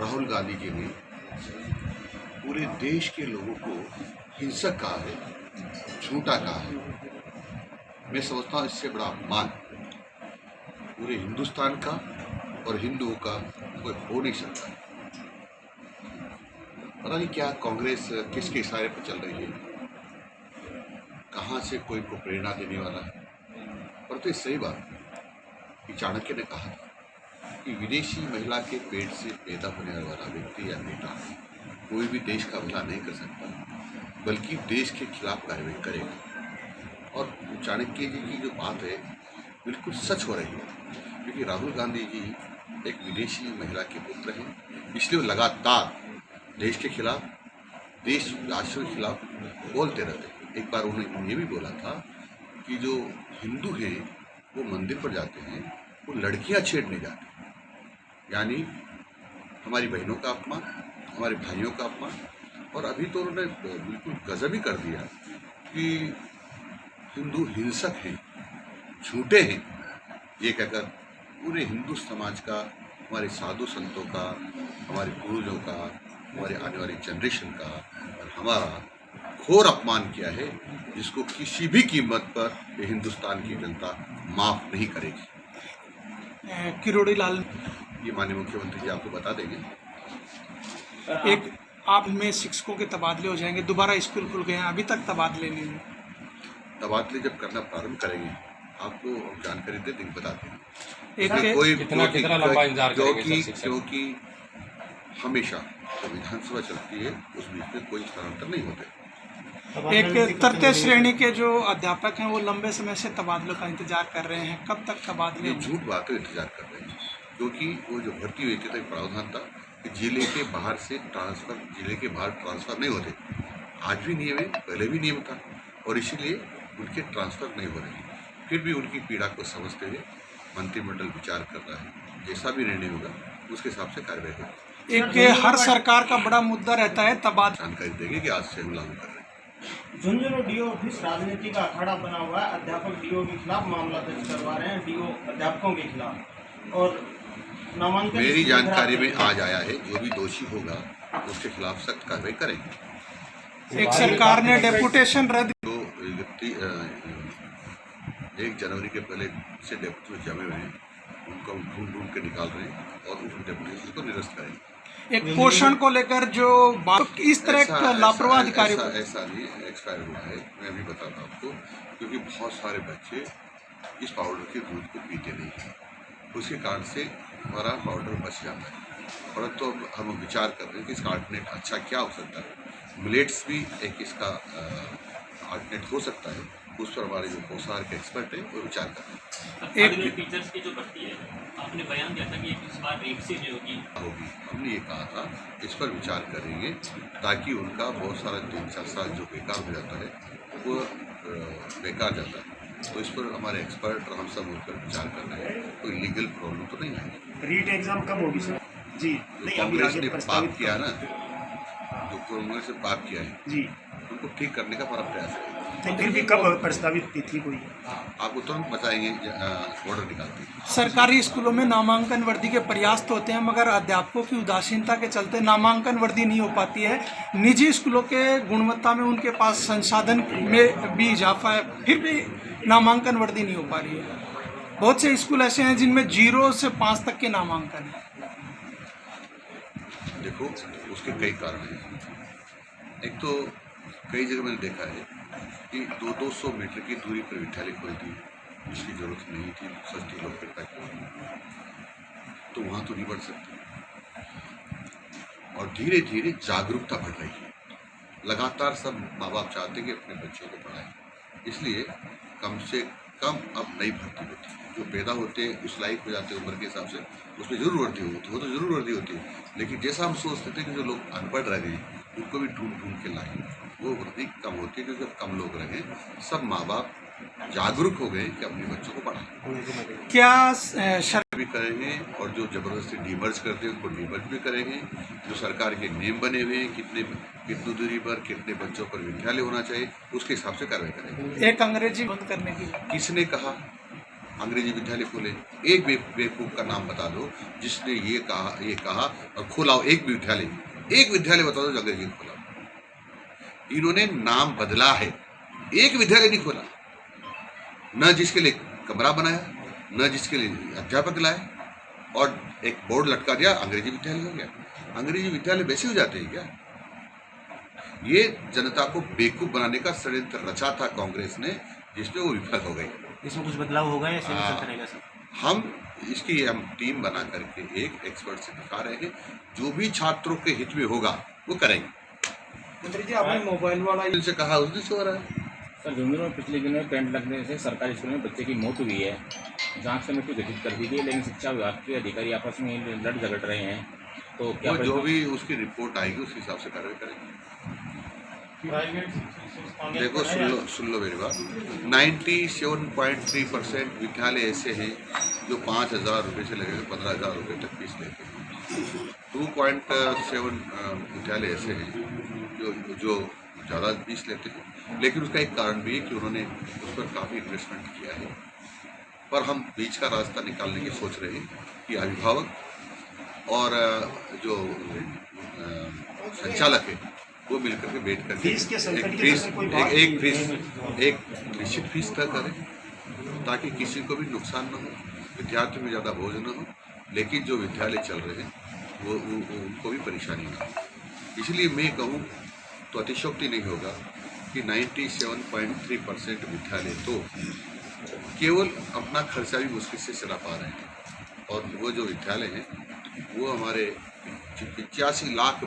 राहुल गांधी जी ने पूरे देश के लोगों को हिंसक कहा है, झूठा कहा है। मैं समझता हूँ इससे बड़ा अपमान पूरे हिंदुस्तान का और हिंदुओं का कोई हो नहीं सकता। पता नहीं क्या कांग्रेस किसके इशारे पर चल रही है, कहाँ से कोई को प्रेरणा देने वाला है। पर तो सही बात कि चाणक्य ने कहा था कि विदेशी महिला के पेट से पैदा होने वाला व्यक्ति या बेटा कोई भी देश का भला नहीं कर सकता, बल्कि देश के खिलाफ कार्रवाई करेगा। और चाणक्य जी की जो बात है बिल्कुल सच हो रही है, क्योंकि राहुल गांधी जी एक विदेशी महिला के पुत्र हैं, इसलिए वो लगातार देश के खिलाफ, देश राष्ट्र के खिलाफ बोलते रहते हैं। एक बार उन्होंने ये भी बोला था कि जो हिंदू हैं वो मंदिर पर जाते हैं, वो लड़कियां छेड़ने जाते हैं, यानी हमारी बहनों का अपमान, हमारे भाइयों का अपमान। और अभी तो उन्होंने बिल्कुल गजब ही कर दिया कि हिंदू हिंसक हैं, झूठे हैं, ये कहकर पूरे हिंदू समाज का, हमारे साधु संतों का, हमारे पूर्वजों का, हमारे आने वाली जनरेशन का और हमारा घोर अपमान किया है, जिसको किसी भी कीमत पर ये हिंदुस्तान की जनता माफ नहीं करेगी। किरोड़ी लाल, ये माननीय मुख्यमंत्री जी आपको बता देंगे। एक आप में शिक्षकों के तबादले हो जाएंगे, दोबारा स्कूल खुल गए हैं, अभी तक तबादले नहीं हुए। तबादले जब करना प्रारंभ करेंगे आपको जानकारी दे देंगे, बता देंगे। एक कोई कितना लंबा इंतजार करेंगे क्योंकि हमेशा जो विधानसभा चलती है उस बीच में कोई स्थानांतर नहीं होते। एक तृतीय श्रेणी के जो अध्यापक हैं वो लंबे समय से तबादलों का इंतजार कर रहे हैं, कब तक तबादले? ये झूठ बात है, इंतजार कर रहे हैं, क्योंकि वो जो भर्ती हुई थी तो प्रावधान था कि जिले के बाहर से ट्रांसफर, जिले के बाहर ट्रांसफर नहीं होते। आज भी नियम है, पहले भी नियम था, और इसीलिए उनके ट्रांसफर नहीं हो रहे। फिर भी उनकी पीड़ा को समझते हुए मंत्रिमंडल विचार कर रहा है, जैसा भी निर्णय होगा उसके हिसाब से कार्रवाई होगी। एक हर सरकार का बड़ा मुद्दा रहता है तबादला, जानकारी देंगे कि आज से हम लागू कर रहे हैं। झुंझुनू डीओ ऑफिस राजनीति का अखाड़ा बना हुआ है। अध्यापक डीओ के खिलाफ मामला दर्ज करवा रहे हैं, डीओ अध्यापकों के खिलाफ, और नामांकन मेरी जानकारी में आज आया है जो भी दोषी होगा उसके खिलाफ सख्त कार्रवाई करेंगे। एक सरकार ने डेपुटेशन रद्द, तो 1 जनवरी के पहले से डेपुटेशन जमे हुए हैं, उनको ढूंढ के निकाल रहे हैं और उस डेपुटेशन को निरस्त करेंगे। एक पोषण को लेकर जो इस तरह का लापरवाह अधिकारी, ऐसा नहीं एक्सपायर हुआ है, मैं अभी बताता हूँ आपको, क्योंकि बहुत सारे बच्चे इस पाउडर के दूध को पीते नहीं हैं, उसके कारण से हमारा पाउडर बच जाता है। परंतु अब हम विचार कर रहे हैं कि इसका अल्टरनेट अच्छा क्या हो सकता है। मिलेट्स भी एक इसका अल्टरनेट हो सकता है, उस पर हमारे जो पोषाहार के एक्सपर्ट हैं वो विचार कर रहे हैं। एक टीचर्स की जो भर्ती है, आपने बयान दिया था कि इस बार रेप से नहीं होगी। हमने ये कहा था इस पर विचार करेंगे, ताकि उनका बहुत सारा 3-4 साल जो बेकार हो जाता है वो बेकार जाता है। तो इस पर हमारे एक्सपर्ट और हम सब मिलकर विचार कर रहे हैं, कोई लीगल प्रॉब्लम तो नहीं है। रीट एग्जाम कब होगी सर? जी कांग्रेस ने पाप किया ना, जो कांग्रेस ने पाप किया है जी, उनको ठीक करने का हमारा प्रयास है। तो फिर भी कब प्रस्तावित तिथि कोई? आपको तुरंत बताएंगे, ऑर्डर निकालते हैं। सरकारी स्कूलों में नामांकन वर्दी के प्रयास तो होते हैं, मगर अध्यापकों की उदासीनता के चलते नामांकन वर्दी नहीं हो पाती है। निजी स्कूलों के गुणवत्ता में उनके पास संसाधन में भी इजाफा है, फिर भी नामांकन वर्दी नहीं हो पा रही है। बहुत से स्कूल ऐसे हैं जिनमें 0 से 5 तक के नामांकन है। देखो उसके कई कारण हैं। एक तो कई जगह मैंने देखा है कि 200-200 मीटर की दूरी पर विद्यालय खोल दी, जिसकी जरूरत नहीं थी, सस्ती लोग पे पैक तो वहाँ तो नहीं बढ़ सकते। और धीरे धीरे जागरूकता बढ़ रही है, लगातार सब माँ बाप चाहते हैं कि अपने बच्चों को पढ़ाएं, इसलिए कम से कम अब नई भर्ती होती है। जो पैदा होते हैं उस लायक हो जाते हैं उम्र के हिसाब से, उसमें जरूर वर्दी होती है, वो तो जरूर वर्दी होती है, लेकिन जैसा हम सोचते थे कि जो लोग अनपढ़ रह गए उनको भी ढूंढ के लाएं, वो वर्दी कम होती है, क्योंकि कम लोग रह गए, सब माँ बाप जागरूक हो गए कि अपने बच्चों को पढ़ाएं। क्या भी करेंगे, और जो जबरदस्ती डीमर्ज करते हैं उनको डीमर्ज भी करेंगे। जो सरकार के नियम बने हुए हैं कितनी दूरी पर कितने बच्चों पर विद्यालय होना चाहिए, उसके हिसाब से कार्रवाई करेंगे। एक अंग्रेजी बंद करने की किसने कहा? अंग्रेजी विद्यालय खोले। एक बेवकूफ़ का नाम बता दो जिसने ये कहा और खोला हो एक विद्यालय बता दो जो अंग्रेजी खोला। इन्होंने नाम बदला है, एक विद्यालय नहीं खोला, न जिसके लिए कमरा बनाया, न जिसके लिए अध्यापक लाए, और एक बोर्ड लटका दिया, अंग्रेजी विद्यालय हो गया। अंग्रेजी विद्यालय वैसे हो जाते हैं क्या? ये जनता को बेवकूफ़ बनाने का षड्यंत्र रचा था कांग्रेस ने, जिसमें वो विफल हो गई। इसमें कुछ बदलाव होगा या ऐसे ही चलता रहेगा सर? हम टीम बना करके एक एक्सपर्ट से दिखा रहे हैं, जो भी छात्रों के हित में होगा वो करेंगे। मंत्री जी, आपने मोबाइल वाला जिनसे कहा उस दिन से हो रहा है। सर, झुंझुनू में पिछले दिनों करंट लगने से सरकारी स्कूल में बच्चे की मौत हुई है। जांच कमेटी गठित कर दी गई, लेकिन शिक्षा विभाग के अधिकारी आपस में लड़ झगड़ रहे हैं, तो क्या वो जो भी उसकी रिपोर्ट आएगी उस हिसाब से कार्रवाई करेंगे। देखो, सुन लो मेरी बात। 97.3% विद्यालय ऐसे हैं जो 5,000 रुपये से लेकर 15,000 रुपये तक फीस लेते हैं। 2.7 विद्यालय ऐसे हैं जो ज़्यादा फीस लेते हैं, लेकिन उसका एक कारण भी है कि उन्होंने उस पर काफ़ी इन्वेस्टमेंट किया है। पर हम बीच का रास्ता निकालने की सोच रहे हैं कि अभिभावक और जो संचालक है वो मिलकर के बैठ कर एक निश्चित फीस तय करें, ताकि किसी को भी नुकसान न हो, विद्यार्थी में ज़्यादा बोझ न हो, लेकिन जो विद्यालय चल रहे हैं वो उनको भी परेशानी ना हो। इसलिए मैं कहूँ तो अतिशयोक्ति नहीं होगा कि 97.3% विद्यालय तो केवल अपना खर्चा भी मुश्किल से चला पा रहे हैं, और वो जो विद्यालय हैं वो हमारे 85 लाख